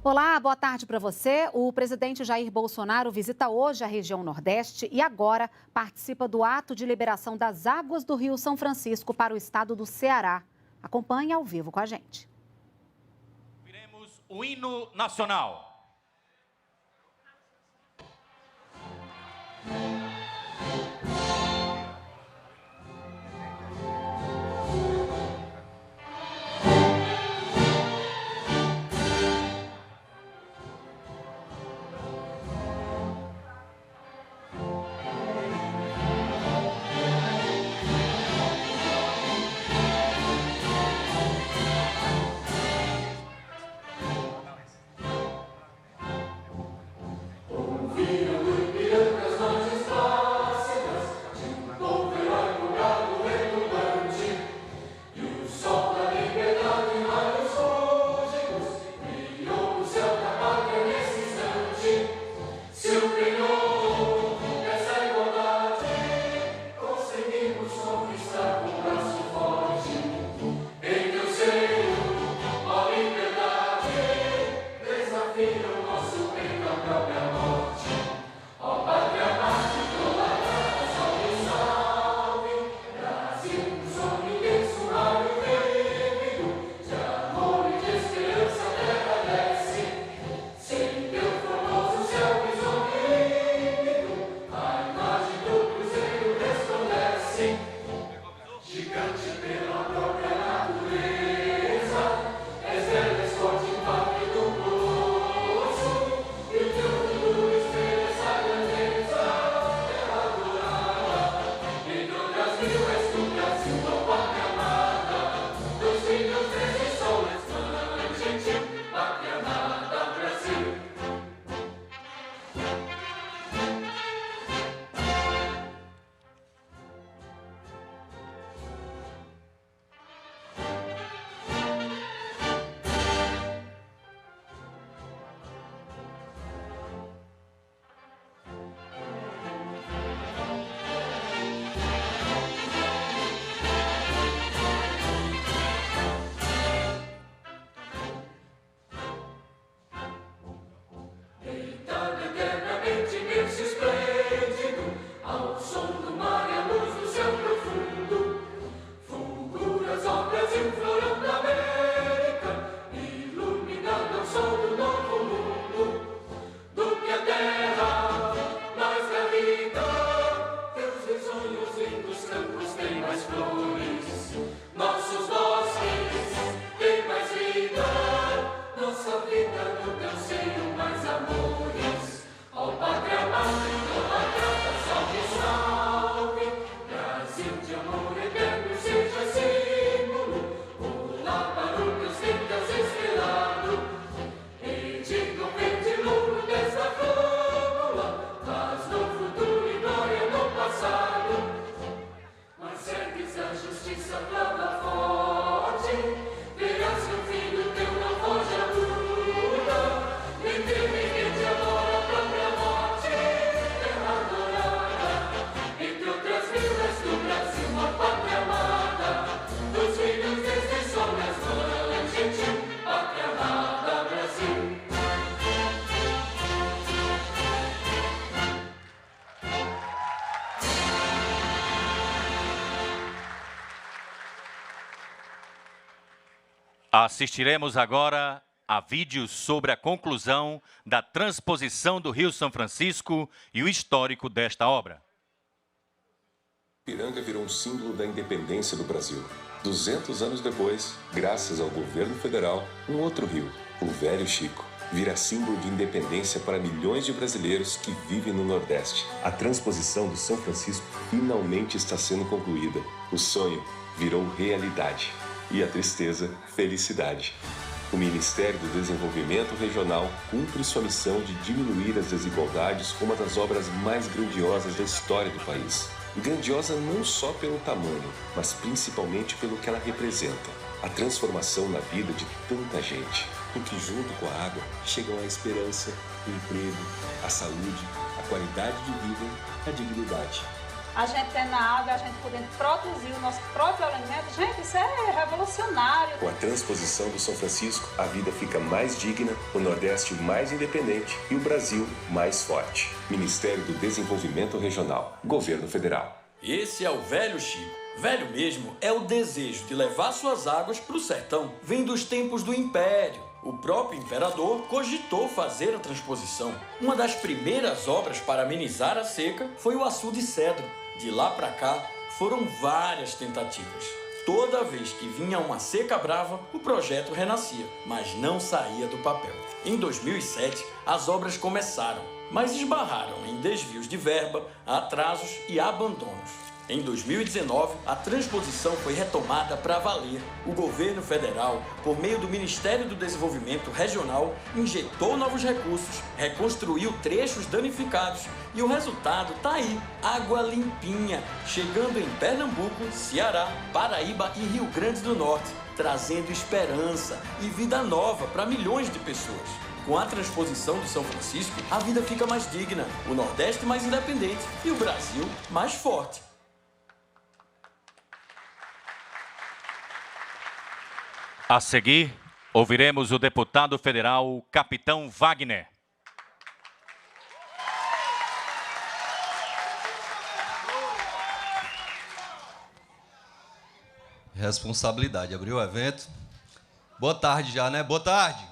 Olá, boa tarde para você. O presidente Jair Bolsonaro visita hoje a região Nordeste e agora participa do ato de liberação das águas do Rio São Francisco para o estado do Ceará. Acompanhe ao vivo com a gente. Ouviremos o hino nacional. Assistiremos agora a vídeos sobre a conclusão da transposição do Rio São Francisco e o histórico desta obra. Ipiranga virou um símbolo da independência do Brasil. 200 anos depois, graças ao governo federal, um outro rio, o Velho Chico, vira símbolo de independência para milhões de brasileiros que vivem no Nordeste. A transposição do São Francisco finalmente está sendo concluída. O sonho virou realidade. E a tristeza, felicidade. O Ministério do Desenvolvimento Regional cumpre sua missão de diminuir as desigualdades com uma das obras mais grandiosas da história do país. Grandiosa não só pelo tamanho, mas principalmente pelo que ela representa. A transformação na vida de tanta gente. Em que junto com a água chegam a esperança, o emprego, a saúde, a qualidade de vida, a dignidade. a gente tendo a água, a gente podendo produzir o nosso próprio alimento. Gente, isso é revolucionário. Com a transposição do São Francisco, a vida fica mais digna, o Nordeste mais independente e o Brasil mais forte. Ministério do Desenvolvimento Regional, Governo Federal. Esse é o Velho Chico. Velho mesmo é o desejo de levar suas águas para o sertão. Vem dos tempos do Império. O próprio imperador cogitou fazer a transposição. Uma das primeiras obras para amenizar a seca foi o açude cedro. De lá para cá, foram várias tentativas. Toda vez que vinha uma seca brava, o projeto renascia, mas não saía do papel. Em 2007, as obras começaram, mas esbarraram em desvios de verba, atrasos e abandonos. Em 2019, a transposição foi retomada para valer. O governo federal, por meio do Ministério do Desenvolvimento Regional, injetou novos recursos, reconstruiu trechos danificados e o resultado tá aí, água limpinha, chegando em Pernambuco, Ceará, Paraíba e Rio Grande do Norte, trazendo esperança e vida nova para milhões de pessoas. Com a transposição do São Francisco, a vida fica mais digna, o Nordeste mais independente e o Brasil mais forte. A seguir, ouviremos o deputado federal Capitão Wagner. Responsabilidade. Abriu o evento. Boa tarde já, né? Boa tarde.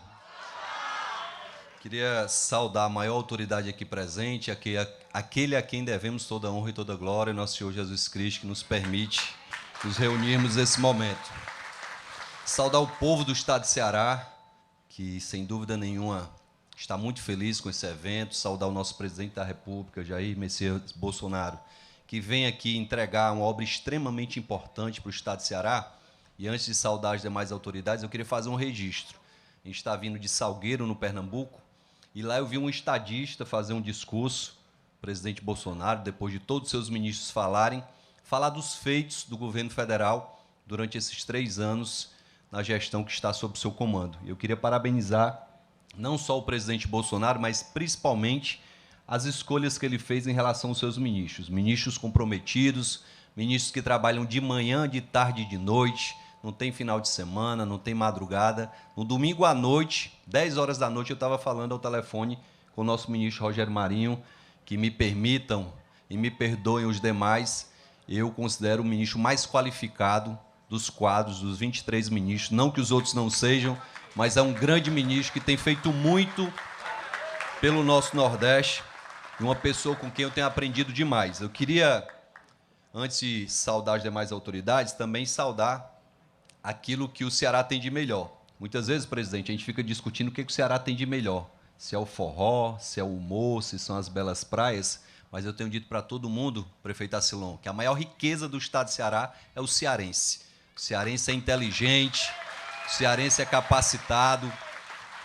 Queria saudar a maior autoridade aqui presente, aquele a quem devemos toda a honra e toda a glória, nosso Senhor Jesus Cristo, que nos permite nos reunirmos nesse momento. Saudar o povo do estado de Ceará, que, sem dúvida nenhuma, está muito feliz com esse evento. Saudar o nosso presidente da República, Jair Messias Bolsonaro, que vem aqui entregar uma obra extremamente importante para o estado de Ceará. E antes de saudar as demais autoridades, eu queria fazer um registro. A gente está vindo de Salgueiro, no Pernambuco, e lá eu vi um estadista fazer um discurso, o presidente Bolsonaro, depois de todos os seus ministros falar dos feitos do governo federal durante esses 3 anos na gestão que está sob seu comando. Eu queria parabenizar não só o presidente Bolsonaro, mas principalmente as escolhas que ele fez em relação aos seus ministros. Ministros comprometidos, ministros que trabalham de manhã, de tarde e de noite, não tem final de semana, não tem madrugada. No domingo à noite, 10 horas da noite, eu estava falando ao telefone com o nosso ministro Rogério Marinho, que me permitam e me perdoem os demais, eu considero o ministro mais qualificado dos quadros, dos 23 ministros, não que os outros não sejam, mas é um grande ministro que tem feito muito pelo nosso Nordeste e uma pessoa com quem eu tenho aprendido demais. Eu queria, antes de saudar as demais autoridades, também saudar aquilo que o Ceará tem de melhor. Muitas vezes, presidente, a gente fica discutindo o que o Ceará tem de melhor, se é o forró, se é o humor, se são as belas praias, mas eu tenho dito para todo mundo, prefeito Acilon, que a maior riqueza do estado de Ceará é o cearense. O cearense é inteligente, o cearense é capacitado,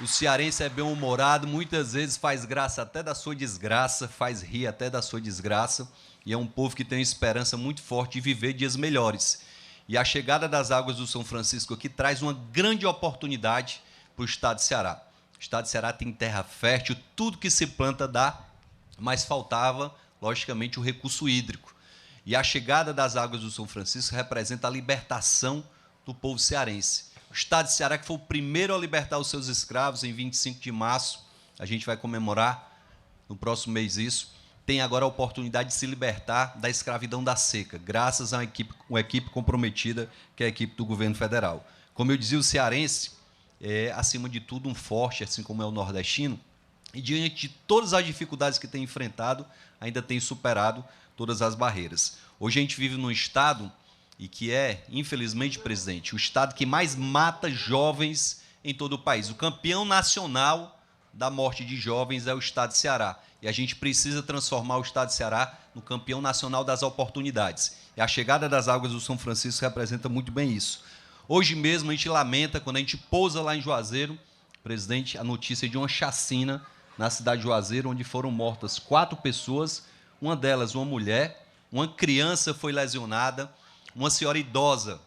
o cearense é bem-humorado, muitas vezes faz graça até da sua desgraça, faz rir até da sua desgraça, e é um povo que tem esperança muito forte de viver dias melhores. E a chegada das águas do São Francisco aqui traz uma grande oportunidade para o estado de Ceará. O estado de Ceará tem terra fértil, tudo que se planta dá, mas faltava, logicamente, o recurso hídrico. E a chegada das águas do São Francisco representa a libertação do povo cearense. O estado de Ceará, que foi o primeiro a libertar os seus escravos, em 25 de março, a gente vai comemorar no próximo mês isso, tem agora a oportunidade de se libertar da escravidão da seca, graças a uma equipe comprometida, que é a equipe do governo federal. Como eu dizia, o cearense é, acima de tudo, um forte, assim como é o nordestino, e diante de todas as dificuldades que tem enfrentado, ainda tem superado todas as barreiras. Hoje a gente vive num estado, e que é, infelizmente, presidente, o estado que mais mata jovens em todo o país. O campeão nacional da morte de jovens é o estado de Ceará. E a gente precisa transformar o estado de Ceará no campeão nacional das oportunidades. E a chegada das águas do São Francisco representa muito bem isso. Hoje mesmo a gente lamenta, quando a gente pousa lá em Juazeiro, presidente, a notícia de uma chacina na cidade de Juazeiro, onde foram mortas 4 pessoas, uma delas uma mulher, uma criança foi lesionada, uma senhora idosa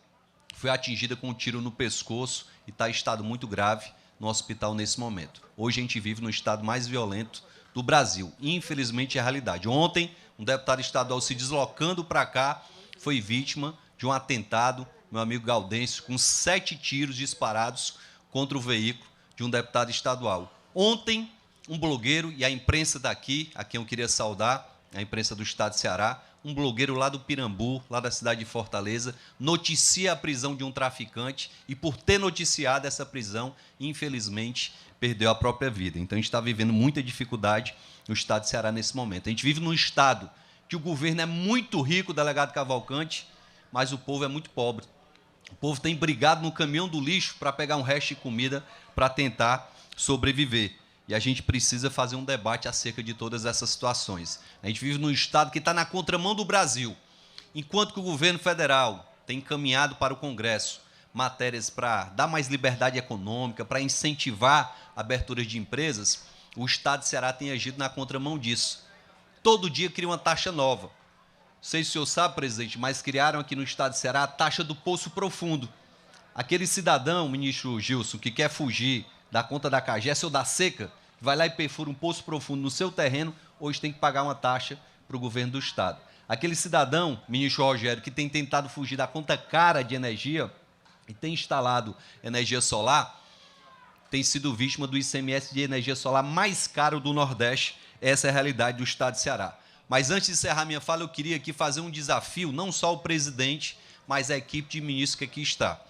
foi atingida com um tiro no pescoço e está em estado muito grave no hospital nesse momento. Hoje a gente vive no estado mais violento do Brasil. Infelizmente é a realidade. Ontem, um deputado estadual se deslocando para cá, foi vítima de um atentado, meu amigo Gaudêncio, com 7 tiros disparados contra o veículo de um deputado estadual. Ontem, um blogueiro, e a imprensa daqui, a quem eu queria saudar, a imprensa do estado de Ceará, um blogueiro lá do Pirambu, lá da cidade de Fortaleza, noticia a prisão de um traficante e, por ter noticiado essa prisão, infelizmente, perdeu a própria vida. Então, a gente está vivendo muita dificuldade no estado de Ceará nesse momento. A gente vive num estado que o governo é muito rico, delegado Cavalcante, mas o povo é muito pobre. O povo tem brigado no caminhão do lixo para pegar um resto de comida para tentar sobreviver. E a gente precisa fazer um debate acerca de todas essas situações. A gente vive num estado que está na contramão do Brasil. Enquanto que o governo federal tem encaminhado para o Congresso matérias para dar mais liberdade econômica, para incentivar aberturas de empresas, o estado de Ceará tem agido na contramão disso. Todo dia cria uma taxa nova. Não sei se o senhor sabe, presidente, mas criaram aqui no estado de Ceará a taxa do Poço Profundo. Aquele cidadão, ministro Gilson, que quer fugir da conta da CAGES ou da seca, vai lá e perfura um poço profundo no seu terreno, hoje tem que pagar uma taxa para o governo do estado. Aquele cidadão, ministro Rogério, que tem tentado fugir da conta cara de energia e tem instalado energia solar, tem sido vítima do ICMS de energia solar mais caro do Nordeste. Essa é a realidade do estado de Ceará. Mas antes de encerrar minha fala, eu queria aqui fazer um desafio, não só ao presidente, mas à equipe de ministros que aqui está.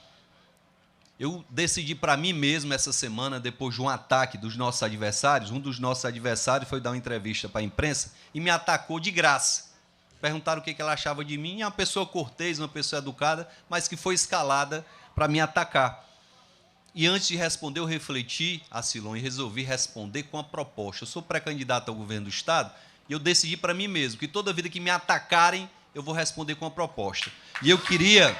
Eu decidi para mim mesmo essa semana, depois de um ataque dos nossos adversários, um dos nossos adversários foi dar uma entrevista para a imprensa e me atacou de graça. Perguntaram o que ela achava de mim, é uma pessoa cortês, uma pessoa educada, mas que foi escalada para me atacar. E antes de responder, eu refleti, Acilon, e resolvi responder com a proposta. Eu sou pré-candidato ao governo do Estado e eu decidi para mim mesmo que toda vida que me atacarem, eu vou responder com a proposta. E eu queria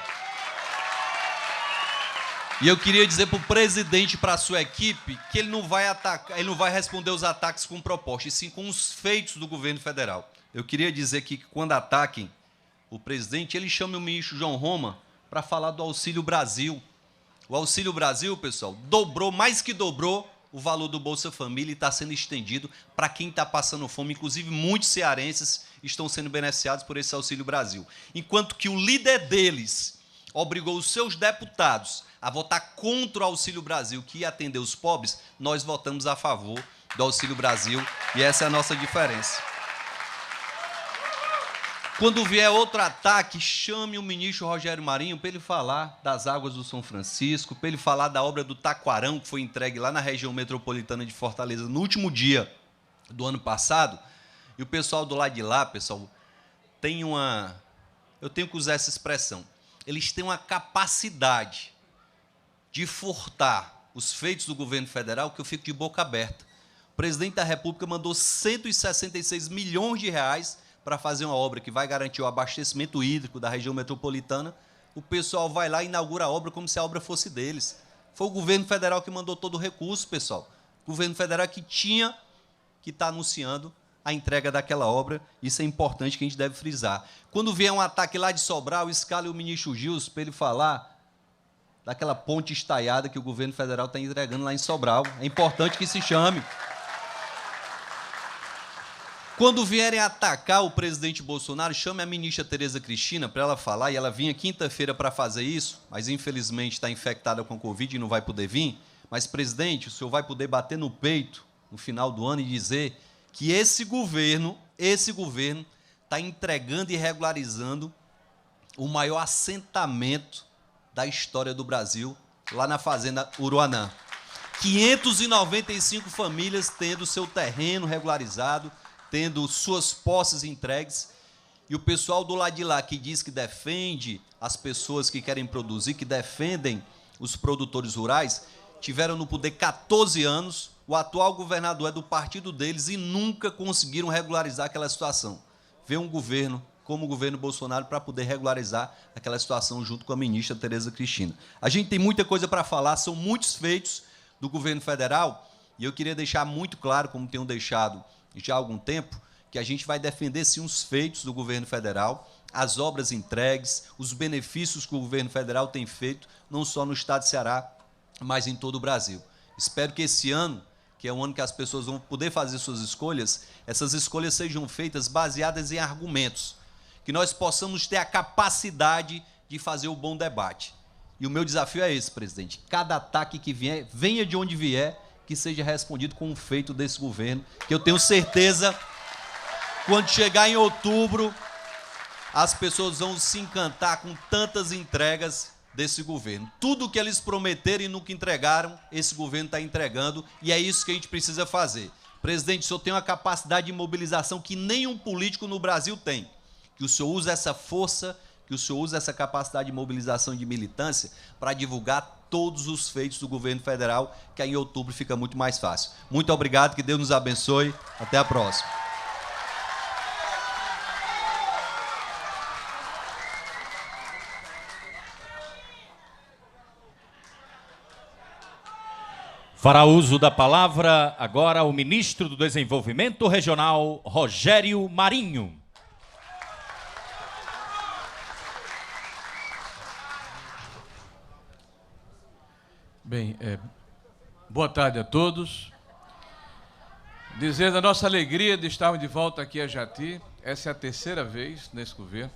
dizer para o presidente e para a sua equipe que ele não vai atacar, ele não vai responder os ataques com proposta, e sim com os feitos do governo federal. Eu queria dizer que quando ataquem o presidente, ele chame o ministro João Roma para falar do Auxílio Brasil. O Auxílio Brasil, pessoal, dobrou, mais que dobrou, o valor do Bolsa Família e está sendo estendido para quem está passando fome. Inclusive, muitos cearenses estão sendo beneficiados por esse Auxílio Brasil. Enquanto que o líder deles obrigou os seus deputados a votar contra o Auxílio Brasil, que ia atender os pobres, nós votamos a favor do Auxílio Brasil, e essa é a nossa diferença. Quando vier outro ataque, chame o ministro Rogério Marinho para ele falar das águas do São Francisco, para ele falar da obra do Taquarão, que foi entregue lá na região metropolitana de Fortaleza no último dia do ano passado. E o pessoal do lado de lá, pessoal, eu tenho que usar essa expressão, eles têm uma capacidade de furtar os feitos do governo federal que eu fico de boca aberta. O presidente da República mandou 166 milhões de reais para fazer uma obra que vai garantir o abastecimento hídrico da região metropolitana. O pessoal vai lá e inaugura a obra como se a obra fosse deles. Foi o governo federal que mandou todo o recurso, pessoal. O governo federal que tinha que estar anunciando a entrega daquela obra. Isso é importante, que a gente deve frisar. Quando vier um ataque lá de Sobral, escale o ministro Gilson para ele falar daquela ponte estaiada que o governo federal está entregando lá em Sobral. É importante que se chame. Quando vierem atacar o presidente Bolsonaro, chame a ministra Tereza Cristina para ela falar, e ela vinha quinta-feira para fazer isso, mas infelizmente está infectada com Covid e não vai poder vir. Mas, presidente, o senhor vai poder bater no peito no final do ano e dizer que esse governo está entregando e regularizando o maior assentamento da história do Brasil, lá na fazenda Uruanã. 595 famílias tendo seu terreno regularizado, tendo suas posses entregues, e o pessoal do lado de lá que diz que defende as pessoas que querem produzir, que defendem os produtores rurais, tiveram no poder 14 anos, o atual governador é do partido deles e nunca conseguiram regularizar aquela situação. Vê um governo como o governo Bolsonaro para poder regularizar aquela situação junto com a ministra Tereza Cristina. A gente tem muita coisa para falar, são muitos feitos do governo federal, e eu queria deixar muito claro, como tenho deixado já há algum tempo, que a gente vai defender, sim, os feitos do governo federal, as obras entregues, os benefícios que o governo federal tem feito, não só no estado de Ceará, mas em todo o Brasil. Espero que esse ano que é um ano que as pessoas vão poder fazer suas escolhas, essas escolhas sejam feitas baseadas em argumentos, que nós possamos ter a capacidade de fazer o bom debate. E o meu desafio é esse, presidente. Cada ataque que vier, venha de onde vier, que seja respondido com um feito desse governo, que eu tenho certeza, quando chegar em outubro, as pessoas vão se encantar com tantas entregas desse governo. Tudo que eles prometeram e nunca entregaram, esse governo está entregando, e é isso que a gente precisa fazer. Presidente, o senhor tem uma capacidade de mobilização que nenhum político no Brasil tem. Que o senhor use essa força, que o senhor use essa capacidade de mobilização e de militância para divulgar todos os feitos do governo federal, que aí em outubro fica muito mais fácil. Muito obrigado, que Deus nos abençoe. Até a próxima. Fará uso da palavra agora o ministro do Desenvolvimento Regional, Rogério Marinho. Bem, boa tarde a todos. Dizer da nossa alegria de estarmos de volta aqui a Jati. Essa é a terceira vez nesse governo.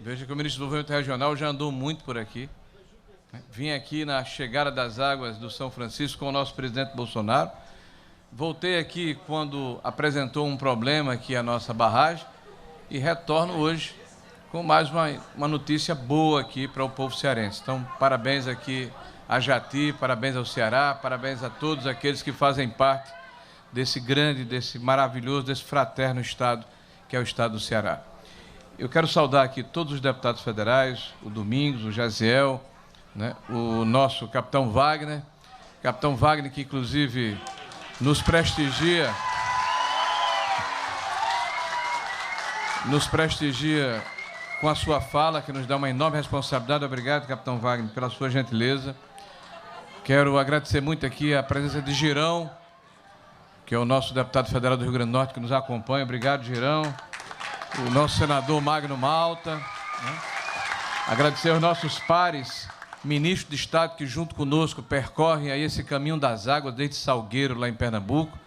Veja que o ministro do Desenvolvimento Regional já andou muito por aqui. Vim aqui na chegada das águas do São Francisco com o nosso presidente Bolsonaro. Voltei aqui quando apresentou um problema aqui a nossa barragem e retorno hoje com mais uma notícia boa aqui para o povo cearense. Então, parabéns aqui a Jati, parabéns ao Ceará, parabéns a todos aqueles que fazem parte desse grande, desse maravilhoso, desse fraterno estado que é o estado do Ceará. Eu quero saudar aqui todos os deputados federais, o Domingos, o Jaziel, né, o nosso capitão Wagner que inclusive nos prestigia com a sua fala, que nos dá uma enorme responsabilidade. Obrigado, capitão Wagner, pela sua gentileza. Quero agradecer muito aqui a presença de Girão, que é o nosso deputado federal do Rio Grande do Norte, que nos acompanha. Obrigado, Girão. O nosso senador Magno Malta, né? Agradecer aos nossos pares, ministros de Estado que junto conosco percorrem aí esse caminho das águas desde Salgueiro, lá em Pernambuco,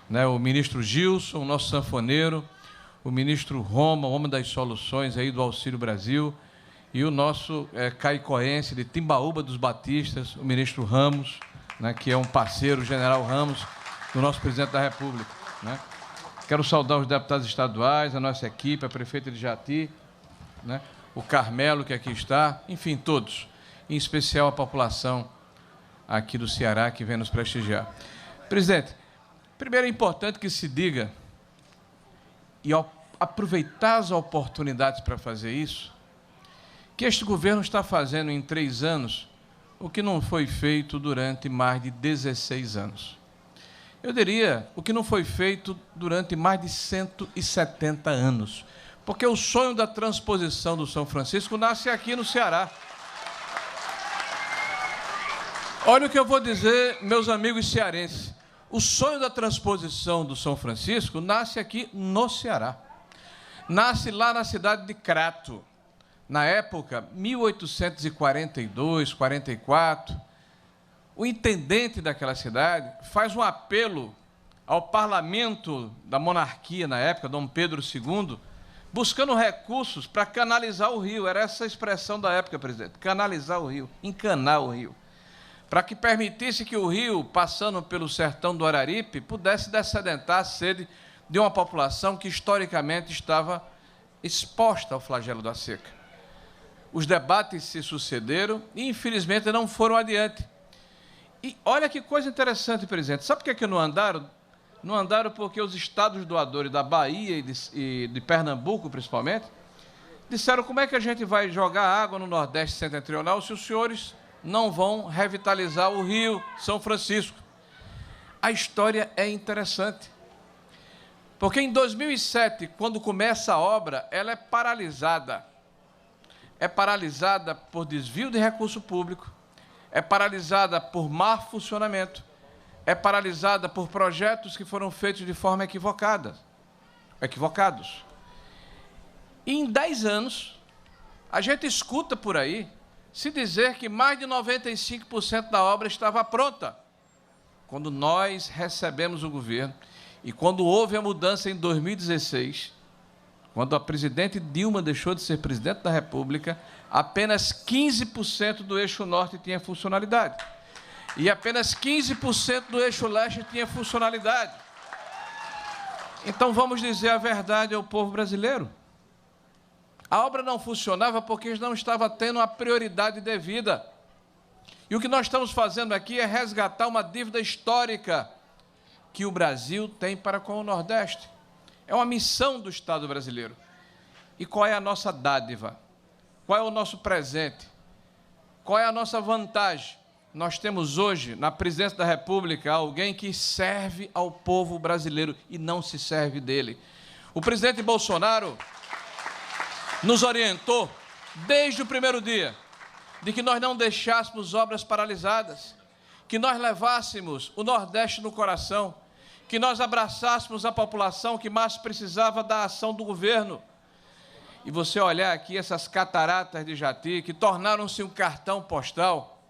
né? O ministro Gilson, o nosso sanfoneiro, o ministro Roma, o homem das soluções aí do Auxílio Brasil, e o nosso caicoense de Timbaúba dos Batistas, o ministro Ramos, né? Que é um parceiro, o general Ramos, do nosso presidente da República, né? Quero saudar os deputados estaduais, a nossa equipe, a prefeita de Jati, né? O Carmelo, que aqui está, enfim, todos, em especial a população aqui do Ceará, que vem nos prestigiar. Presidente, primeiro é importante que se diga, e ao aproveitar as oportunidades para fazer isso, que este governo está fazendo em 3 anos o que não foi feito durante mais de 16 anos. Eu diria, o que não foi feito durante mais de 170 anos. Porque o sonho da transposição do São Francisco nasce aqui no Ceará. Olha o que eu vou dizer, meus amigos cearenses. O sonho da transposição do São Francisco nasce aqui no Ceará. Nasce lá na cidade de Crato. Na época, 1842, 44, o intendente daquela cidade faz um apelo ao parlamento da monarquia na época, Dom Pedro II, buscando recursos para canalizar o rio. Era essa a expressão da época, presidente, canalizar o rio, encanar o rio, para que permitisse que o rio, passando pelo sertão do Araripe, pudesse descedentar a sede de uma população que historicamente estava exposta ao flagelo da seca. Os debates se sucederam e, infelizmente, não foram adiante. E olha que coisa interessante, presidente. Sabe por que não andaram? Não andaram porque os estados doadores da Bahia e de Pernambuco, principalmente, disseram: como é que a gente vai jogar água no Nordeste setentrional se os senhores não vão revitalizar o Rio São Francisco? A história é interessante, porque em 2007, quando começa a obra, ela é paralisada. É paralisada por desvio de recurso público, é paralisada por má funcionamento, é paralisada por projetos que foram feitos de forma equivocados. E em 10 anos, a gente escuta por aí se dizer que mais de 95% da obra estava pronta, quando nós recebemos o governo e quando houve a mudança em 2016, quando a presidente Dilma deixou de ser presidente da República, apenas 15% do eixo norte tinha funcionalidade. E apenas 15% do eixo leste tinha funcionalidade. Então, vamos dizer a verdade ao povo brasileiro. A obra não funcionava porque não estava tendo a prioridade devida. E o que nós estamos fazendo aqui é resgatar uma dívida histórica que o Brasil tem para com o Nordeste. É uma missão do Estado brasileiro. E qual é a nossa dádiva? Qual é o nosso presente? Qual é a nossa vantagem? Nós temos hoje, na presidência da República, alguém que serve ao povo brasileiro e não se serve dele. O presidente Bolsonaro nos orientou, desde o primeiro dia, de que nós não deixássemos obras paralisadas, que nós levássemos o Nordeste no coração, que nós abraçássemos a população que mais precisava da ação do governo. E você olhar aqui essas cataratas de Jati, que tornaram-se um cartão postal,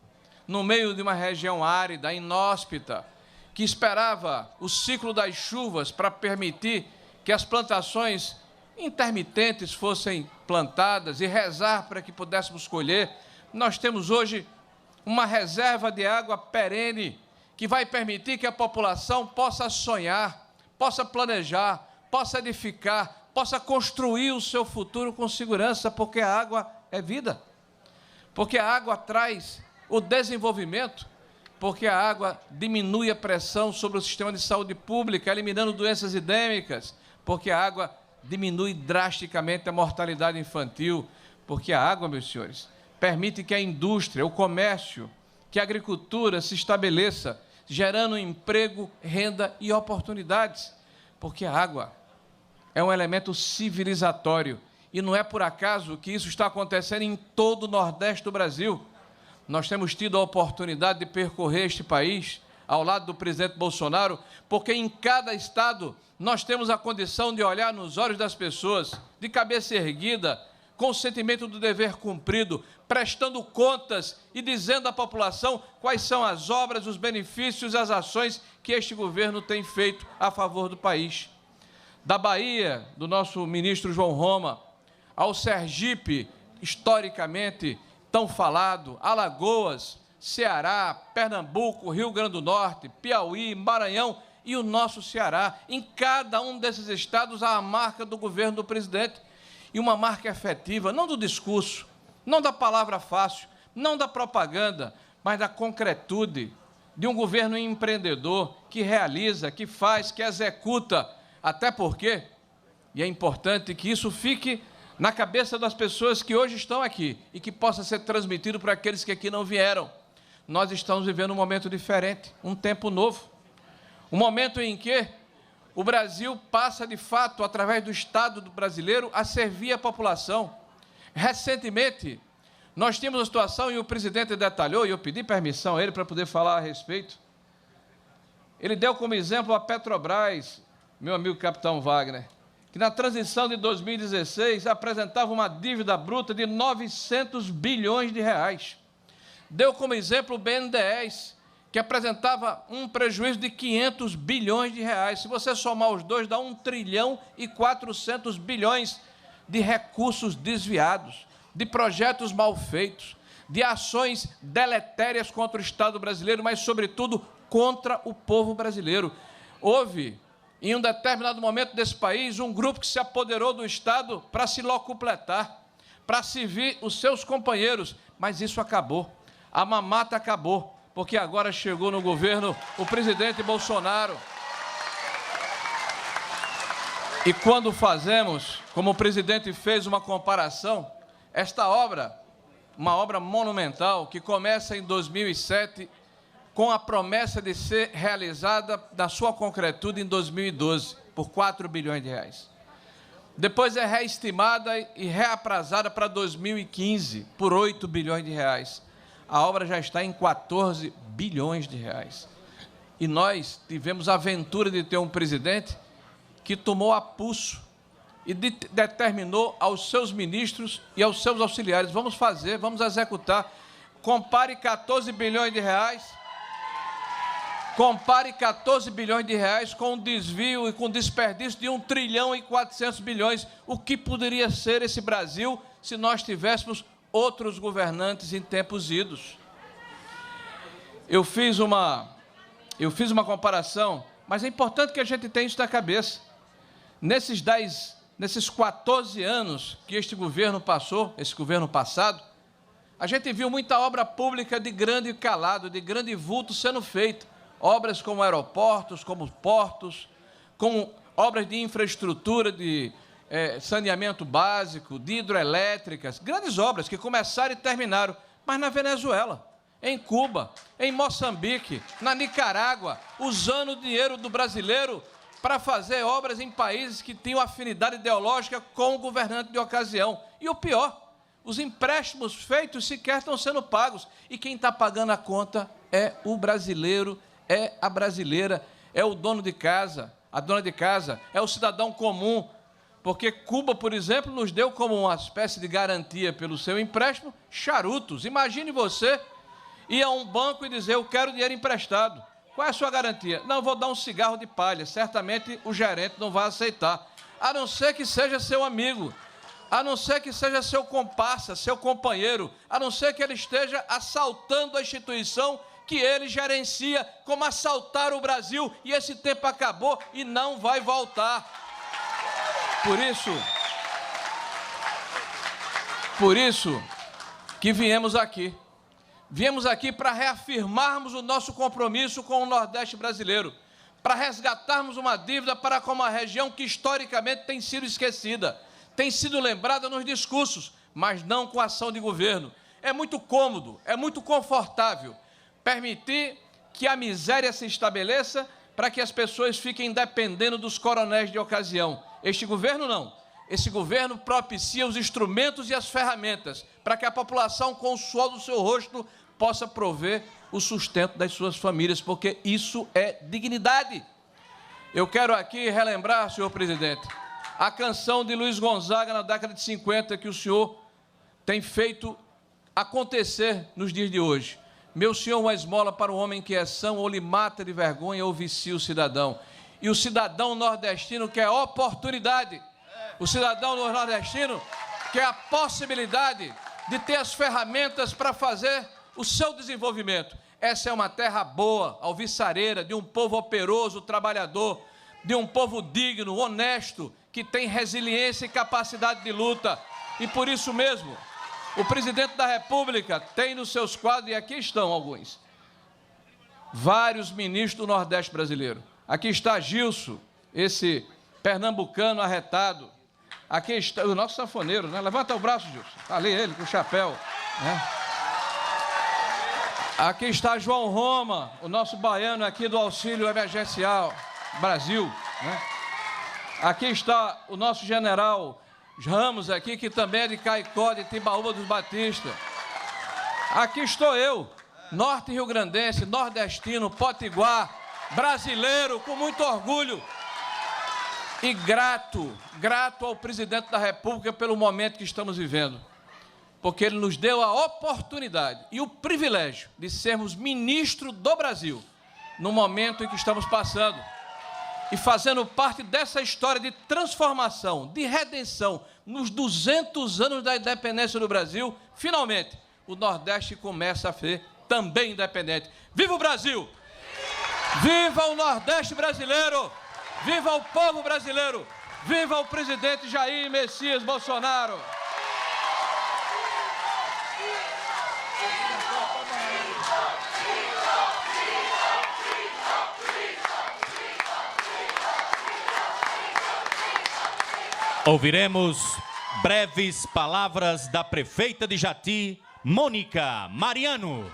no meio de uma região árida, inóspita, que esperava o ciclo das chuvas para permitir que as plantações intermitentes fossem plantadas e rezar para que pudéssemos colher, nós temos hoje uma reserva de água perene que vai permitir que a população possa sonhar, possa planejar, possa edificar, possa construir o seu futuro com segurança, porque a água é vida, porque a água traz o desenvolvimento, porque a água diminui a pressão sobre o sistema de saúde pública, eliminando doenças endêmicas, porque a água diminui drasticamente a mortalidade infantil, porque a água, meus senhores, permite que a indústria, o comércio, que a agricultura se estabeleça, gerando emprego, renda e oportunidades, porque a água é um elemento civilizatório e não é por acaso que isso está acontecendo em todo o Nordeste do Brasil. Nós temos tido a oportunidade de percorrer este país ao lado do presidente Bolsonaro, porque em cada estado nós temos a condição de olhar nos olhos das pessoas, de cabeça erguida, com o sentimento do dever cumprido, prestando contas e dizendo à população quais são as obras, os benefícios, as ações que este governo tem feito a favor do país. Da Bahia, do nosso ministro João Roma, ao Sergipe, historicamente tão falado, Alagoas, Ceará, Pernambuco, Rio Grande do Norte, Piauí, Maranhão e o nosso Ceará. Em cada um desses estados há a marca do governo do presidente e uma marca efetiva, não do discurso, não da palavra fácil, não da propaganda, mas da concretude de um governo empreendedor que realiza, que faz, que executa, até porque, e é importante que isso fique na cabeça das pessoas que hoje estão aqui e que possa ser transmitido para aqueles que aqui não vieram. Nós estamos vivendo um momento diferente, um tempo novo, um momento em que o Brasil passa, de fato, através do Estado brasileiro, a servir a população. Recentemente, nós tínhamos uma situação, e o presidente detalhou, e eu pedi permissão a ele para poder falar a respeito. Ele deu como exemplo a Petrobras, meu amigo capitão Wagner, que na transição de 2016 apresentava uma dívida bruta de 900 bilhões de reais. Deu como exemplo o BNDES, que apresentava um prejuízo de 500 bilhões de reais. Se você somar os dois, dá 1 trilhão e 400 bilhões de recursos desviados, de projetos mal feitos, de ações deletérias contra o Estado brasileiro, mas, sobretudo, contra o povo brasileiro. Houve, em um determinado momento desse país, um grupo que se apoderou do Estado para se locupletar, para servir os seus companheiros, mas isso acabou. A mamata acabou, porque agora chegou no governo o presidente Bolsonaro. E quando fazemos, como o presidente fez uma comparação, esta obra, uma obra monumental, que começa em 2007, com a promessa de ser realizada na sua concretude em 2012, por 4 bilhões de reais. Depois é reestimada e reaprazada para 2015, por 8 bilhões de reais. A obra já está em 14 bilhões de reais. E nós tivemos a aventura de ter um presidente que tomou a pulso e determinou aos seus ministros e aos seus auxiliares: vamos fazer, vamos executar. Compare 14 bilhões de reais Compare 14 bilhões de reais com o desvio e com o desperdício de 1 trilhão e 400 bilhões. O que poderia ser esse Brasil se nós tivéssemos outros governantes em tempos idos? Eu fiz uma comparação, mas é importante que a gente tenha isso na cabeça. Nesses 14 anos que este governo passou, esse governo passado, a gente viu muita obra pública de grande calado, de grande vulto sendo feita. Obras como aeroportos, como portos, como obras de infraestrutura, de saneamento básico, de hidroelétricas, grandes obras que começaram e terminaram, mas na Venezuela, em Cuba, em Moçambique, na Nicarágua, usando o dinheiro do brasileiro para fazer obras em países que tinham afinidade ideológica com o governante de ocasião. E o pior, os empréstimos feitos sequer estão sendo pagos, e quem está pagando a conta é o brasileiro, é a brasileira, é o dono de casa, a dona de casa, é o cidadão comum, porque Cuba, por exemplo, nos deu como uma espécie de garantia pelo seu empréstimo charutos. Imagine você ir a um banco e dizer: eu quero dinheiro emprestado. Qual é a sua garantia? Não, eu vou dar um cigarro de palha. Certamente o gerente não vai aceitar, a não ser que seja seu amigo, a não ser que seja seu comparsa, seu companheiro, a não ser que ele esteja assaltando a instituição que ele gerencia, como assaltar o Brasil, e esse tempo acabou e não vai voltar. Por isso que viemos aqui. Viemos aqui para reafirmarmos o nosso compromisso com o Nordeste brasileiro, para resgatarmos uma dívida para com uma região que historicamente tem sido esquecida, tem sido lembrada nos discursos, mas não com a ação de governo. É muito cômodo, é muito confortável permitir que a miséria se estabeleça para que as pessoas fiquem dependendo dos coronéis de ocasião. Este governo não. Esse governo propicia os instrumentos e as ferramentas para que a população, com o suor do seu rosto, possa prover o sustento das suas famílias, porque isso é dignidade. Eu quero aqui relembrar, senhor presidente, a canção de Luiz Gonzaga na década de 50, que o senhor tem feito acontecer nos dias de hoje. Meu senhor, uma esmola para o homem que é são, ou lhe mata de vergonha, ou vicia o cidadão. E o cidadão nordestino quer oportunidade. O cidadão nordestino quer a possibilidade de ter as ferramentas para fazer o seu desenvolvimento. Essa é uma terra boa, alviçareira, de um povo operoso, trabalhador, de um povo digno, honesto, que tem resiliência e capacidade de luta. E por isso mesmo, o presidente da República tem nos seus quadros, e aqui estão alguns, vários ministros do Nordeste brasileiro. Aqui está Gilson, esse pernambucano arretado. Aqui está o nosso sanfoneiro, né? Levanta o braço, Gilson. Está ali ele, com o chapéu, né? Aqui está João Roma, o nosso baiano aqui do Auxílio Emergencial Brasil, né? Aqui está o nosso general Ramos aqui, que também é de Caicó, de Timbaúba dos Batistas. Aqui estou eu, norte rio-grandense, nordestino, potiguar, brasileiro, com muito orgulho. E grato ao presidente da República pelo momento que estamos vivendo, porque ele nos deu a oportunidade e o privilégio de sermos ministro do Brasil no momento em que estamos passando. E fazendo parte dessa história de transformação, de redenção, nos 200 anos da independência do Brasil, finalmente, o Nordeste começa a ser também independente. Viva o Brasil! Viva o Nordeste brasileiro! Viva o povo brasileiro! Viva o presidente Jair Messias Bolsonaro! Ouviremos breves palavras da prefeita de Jati, Mônica Mariano.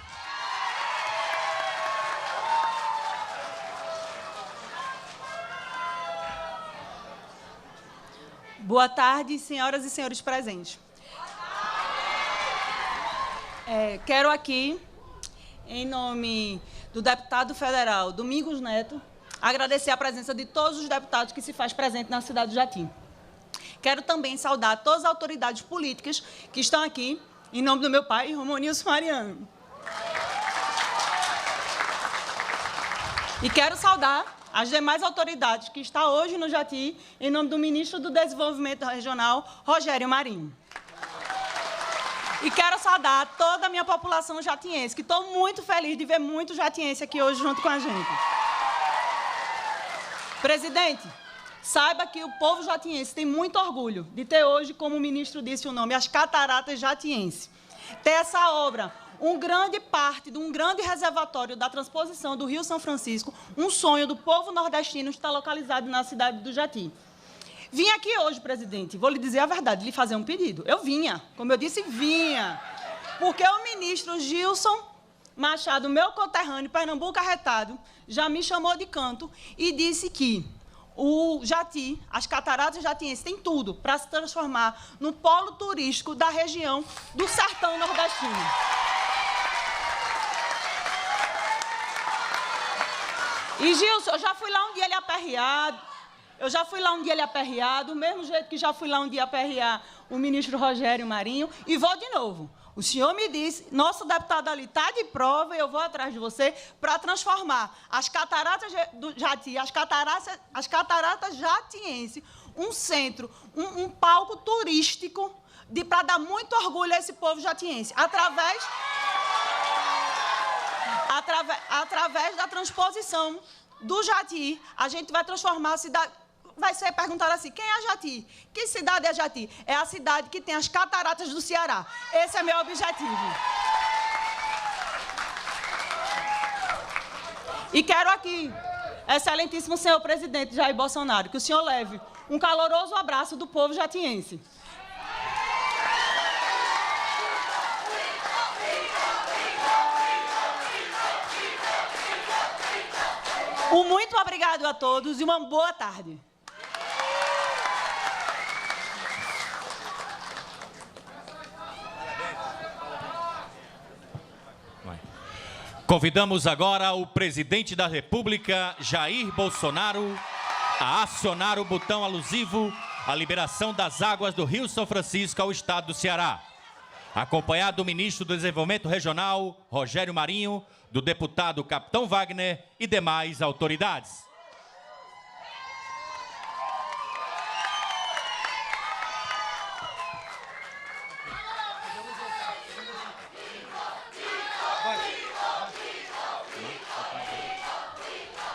Boa tarde, senhoras e senhores presentes. Quero aqui, em nome do deputado federal Domingos Neto, agradecer a presença de todos os deputados que se faz presente na cidade de Jati. Quero também saudar todas as autoridades políticas que estão aqui, em nome do meu pai, Romonilson Mariano. E quero saudar as demais autoridades que estão hoje no Jati, em nome do ministro do Desenvolvimento Regional, Rogério Marinho. E quero saudar toda a minha população jatiense, que estou muito feliz de ver muito jatiense aqui hoje junto com a gente. Presidente, saiba que o povo jatiense tem muito orgulho de ter hoje, como o ministro disse o nome, as Cataratas Jatiense. Ter essa obra, um grande reservatório da transposição do Rio São Francisco, um sonho do povo nordestino, está localizado na cidade do Jati. Vim aqui hoje, presidente, vou lhe dizer a verdade, lhe fazer um pedido. Eu vinha, como eu disse, vinha, porque o ministro Gilson Machado, meu conterrâneo, Pernambuco arretado, já me chamou de canto e disse que o Jati, as Cataratas Jatienses, tem tudo para se transformar no polo turístico da região do sertão nordestino. E, Gilson, eu já fui lá um dia ele aperreado, do mesmo jeito que já fui lá um dia aperrear o ministro Rogério Marinho, e vou de novo. O senhor me disse, nosso deputado ali está de prova, e eu vou atrás de você para transformar as Cataratas do Jati, as Cataratas Jatiense, um centro, um palco turístico para dar muito orgulho a esse povo jatiense, através da transposição do Jati. A gente vai transformar a cidade... Vai ser perguntado assim, quem é Jati? Que cidade é Jati? É a cidade que tem as cataratas do Ceará. Esse é meu objetivo. E quero aqui, excelentíssimo senhor presidente Jair Bolsonaro, que o senhor leve um caloroso abraço do povo jatiense. Um muito obrigado a todos e uma boa tarde. Convidamos agora o presidente da República, Jair Bolsonaro, a acionar o botão alusivo à liberação das águas do Rio São Francisco ao estado do Ceará, acompanhado do ministro do Desenvolvimento Regional, Rogério Marinho, do deputado Capitão Wagner e demais autoridades.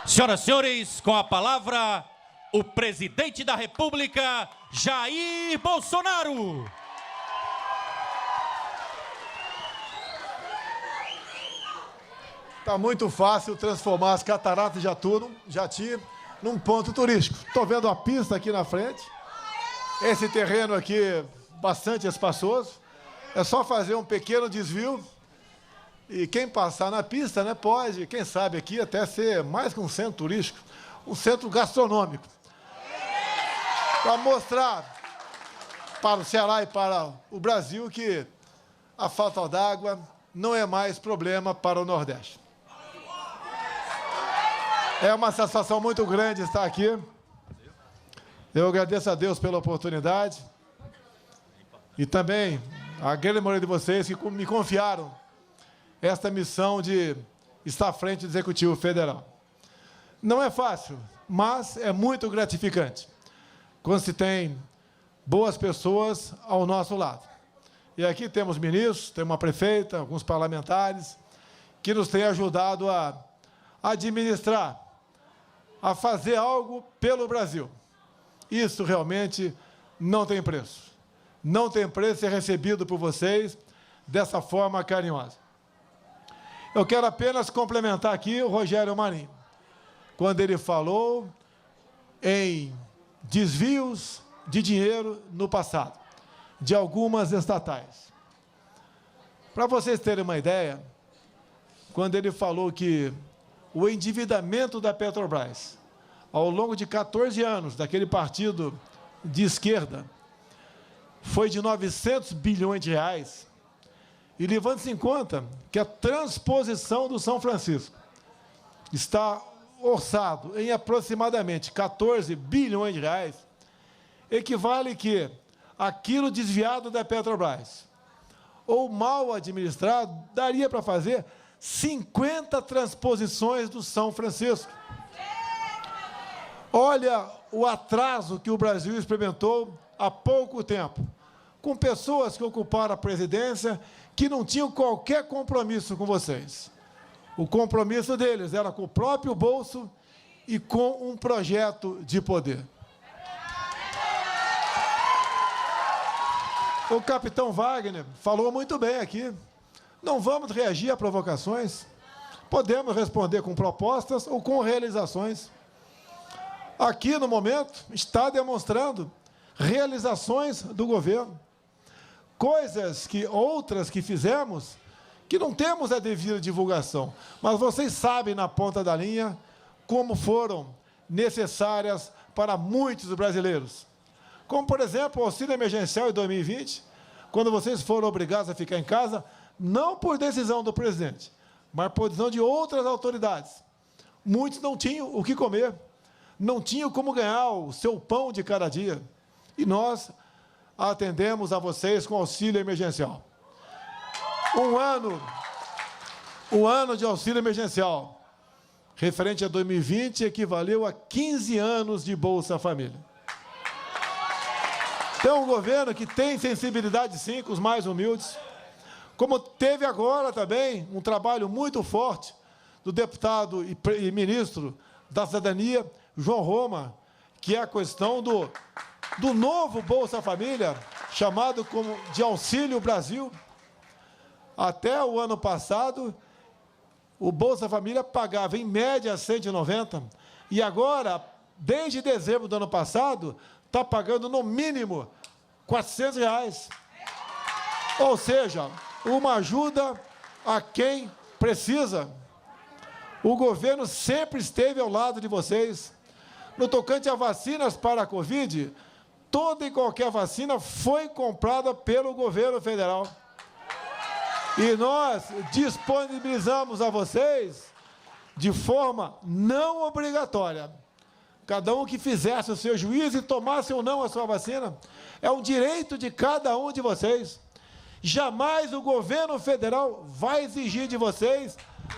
Senhoras e senhores, com a palavra, o presidente da República, Jair Bolsonaro. Está muito fácil transformar as Cataratas de Jati num ponto turístico. Estou vendo a pista aqui na frente. Esse terreno aqui, bastante espaçoso. É só fazer um pequeno desvio. E quem passar na pista, né, pode, quem sabe aqui, até ser mais que um centro turístico, um centro gastronômico. Para mostrar para o Ceará e para o Brasil que a falta d'água não é mais problema para o Nordeste. É uma satisfação muito grande estar aqui. Eu agradeço a Deus pela oportunidade e também a grande maioria de vocês que me confiaram esta missão de estar à frente do Executivo Federal. Não é fácil, mas é muito gratificante quando se tem boas pessoas ao nosso lado. E aqui temos ministros, temos uma prefeita, alguns parlamentares, que nos têm ajudado a administrar, a fazer algo pelo Brasil. Isso realmente não tem preço. Não tem preço ser recebido por vocês dessa forma carinhosa. Eu quero apenas complementar aqui o Rogério Marinho, quando ele falou em desvios de dinheiro no passado, de algumas estatais. Para vocês terem uma ideia, quando ele falou que o endividamento da Petrobras, ao longo de 14 anos, daquele partido de esquerda, foi de 900 bilhões de reais, e levando-se em conta que a transposição do São Francisco está orçado em aproximadamente 14 bilhões de reais, equivale que aquilo desviado da Petrobras ou mal administrado daria para fazer 50 transposições do São Francisco. Olha o atraso que o Brasil experimentou há pouco tempo, com pessoas que ocuparam a presidência que não tinham qualquer compromisso com vocês. O compromisso deles era com o próprio bolso e com um projeto de poder. O capitão Wagner falou muito bem aqui. Não vamos reagir a provocações. Podemos responder com propostas ou com realizações. Aqui, no momento, está demonstrando realizações do governo. Coisas que outras que fizemos, que não temos a devida divulgação. Mas vocês sabem, na ponta da linha, como foram necessárias para muitos brasileiros. Como, por exemplo, o auxílio emergencial em 2020, quando vocês foram obrigados a ficar em casa, não por decisão do presidente, mas por decisão de outras autoridades. Muitos não tinham o que comer, não tinham como ganhar o seu pão de cada dia. E nós atendemos a vocês com auxílio emergencial. O ano de auxílio emergencial, referente a 2020, equivaleu a 15 anos de Bolsa Família. Então, um governo que tem sensibilidade, sim, com os mais humildes, como teve agora também um trabalho muito forte do deputado e ministro da Cidadania, João Roma, que é a questão do novo Bolsa Família, chamado como de Auxílio Brasil. Até o ano passado, o Bolsa Família pagava, em média, 190, e agora, desde dezembro do ano passado, está pagando, no mínimo, R$400. Ou seja, uma ajuda a quem precisa. O governo sempre esteve ao lado de vocês. No tocante a vacinas para a Covid, toda e qualquer vacina foi comprada pelo governo federal. E nós disponibilizamos a vocês de forma não obrigatória. Cada um que fizesse o seu juízo e tomasse ou não a sua vacina, é um direito de cada um de vocês. Jamais o governo federal vai exigir de vocês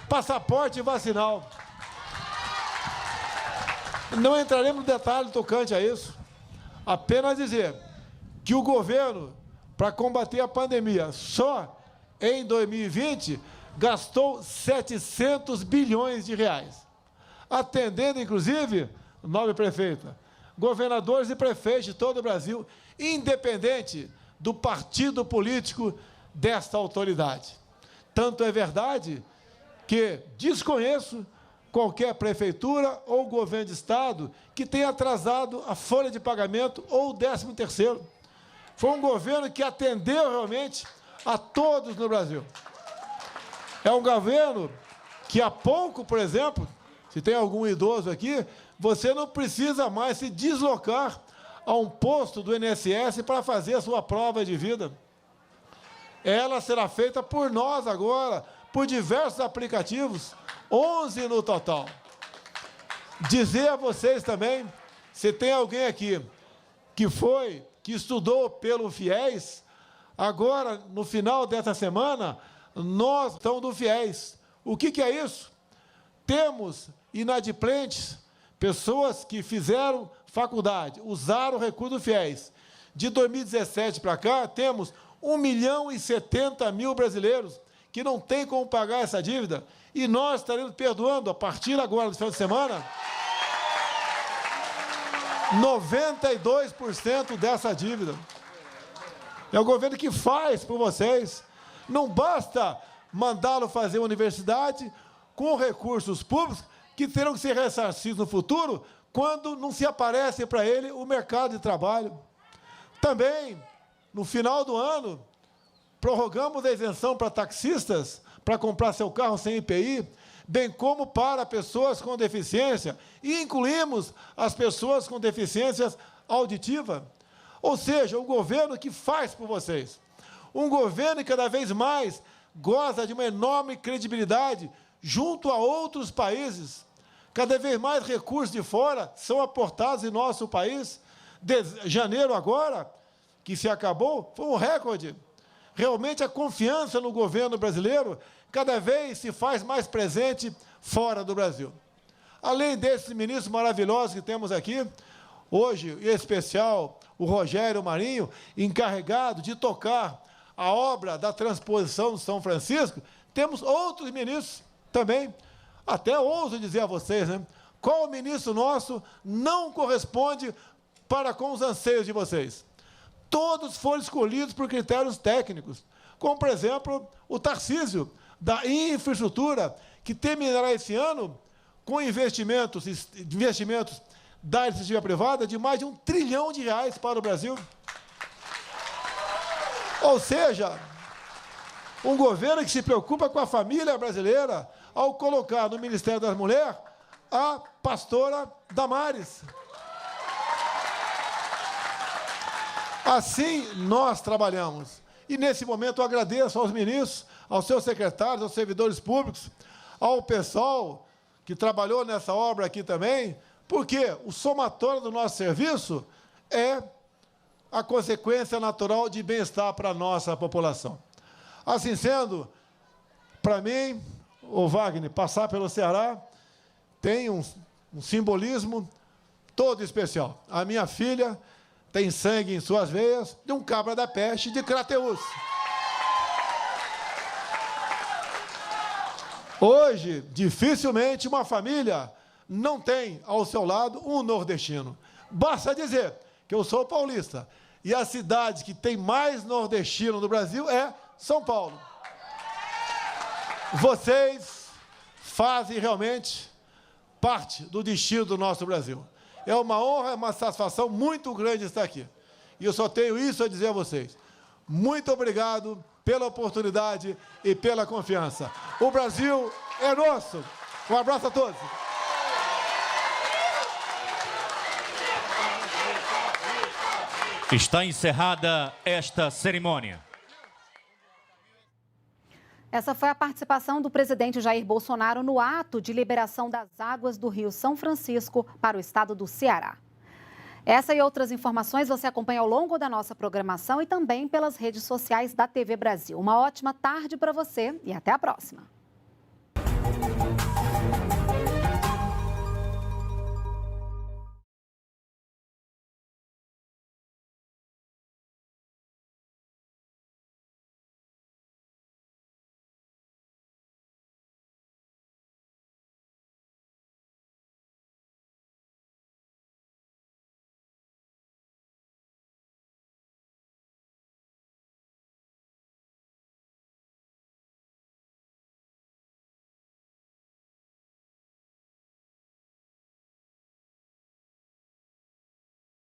passaporte vacinal. Não entraremos no detalhe tocante a isso. Apenas dizer que o governo, para combater a pandemia, só em 2020, gastou 700 bilhões de reais. Atendendo, inclusive, nobre prefeita, governadores e prefeitos de todo o Brasil, independente do partido político desta autoridade. Tanto é verdade que desconheço qualquer prefeitura ou governo de estado que tenha atrasado a folha de pagamento ou o 13º. Foi um governo que atendeu realmente a todos no Brasil. É um governo que há pouco, por exemplo, se tem algum idoso aqui, você não precisa mais se deslocar a um posto do INSS para fazer a sua prova de vida. Ela será feita por nós agora, por diversos aplicativos, 11 no total. Dizer a vocês também, se tem alguém aqui que estudou pelo FIES, agora, no final dessa semana, nós estamos do FIES. O que é isso? Temos inadimplentes, pessoas que fizeram faculdade, usaram o recurso do FIES. De 2017 para cá, temos 1.070.000 brasileiros que não têm como pagar essa dívida, e nós estaremos perdoando, a partir agora do final de semana, 92% dessa dívida. É o governo que faz por vocês. Não basta mandá-lo fazer universidade com recursos públicos que terão que ser ressarcidos no futuro quando não se aparece para ele o mercado de trabalho. Também, no final do ano, prorrogamos a isenção para taxistas para comprar seu carro sem IPI, bem como para pessoas com deficiência, e incluímos as pessoas com deficiências auditiva. Ou seja, um governo que faz por vocês. Um governo que cada vez mais goza de uma enorme credibilidade junto a outros países. Cada vez mais recursos de fora são aportados em nosso país. De janeiro agora, que se acabou, foi um recorde. realmente a confiança no governo brasileiro cada vez se faz mais presente fora do Brasil. Além desses ministros maravilhosos que temos aqui, hoje, em especial, o Rogério Marinho, encarregado de tocar a obra da transposição do São Francisco, temos outros ministros também. Até ouso dizer a vocês, né? Qual ministro nosso não corresponde para com os anseios de vocês? Todos foram escolhidos por critérios técnicos, como, por exemplo, o Tarcísio, da infraestrutura, que terminará esse ano com investimentos da iniciativa privada de mais de R$1 trilhão para o Brasil. Ou seja, um governo que se preocupa com a família brasileira ao colocar no Ministério das Mulheres a pastora Damares. Assim nós trabalhamos. E, nesse momento, eu agradeço aos ministros, aos seus secretários, aos servidores públicos, ao pessoal que trabalhou nessa obra aqui também, porque o somatório do nosso serviço é a consequência natural de bem-estar para a nossa população. Assim sendo, para mim, o Wagner, passar pelo Ceará tem um simbolismo todo especial. A minha filha tem sangue em suas veias de um cabra da peste de Crateús. Hoje, dificilmente uma família não tem ao seu lado um nordestino. Basta dizer que eu sou paulista e a cidade que tem mais nordestino no Brasil é São Paulo. Vocês fazem realmente parte do destino do nosso Brasil. É uma honra, é uma satisfação muito grande estar aqui. E eu só tenho isso a dizer a vocês. Muito obrigado pela oportunidade e pela confiança. O Brasil é nosso. Um abraço a todos. Está encerrada esta cerimônia. Essa foi a participação do presidente Jair Bolsonaro no ato de liberação das águas do Rio São Francisco para o estado do Ceará. Essa e outras informações você acompanha ao longo da nossa programação e também pelas redes sociais da TV Brasil. Uma ótima tarde para você e até a próxima.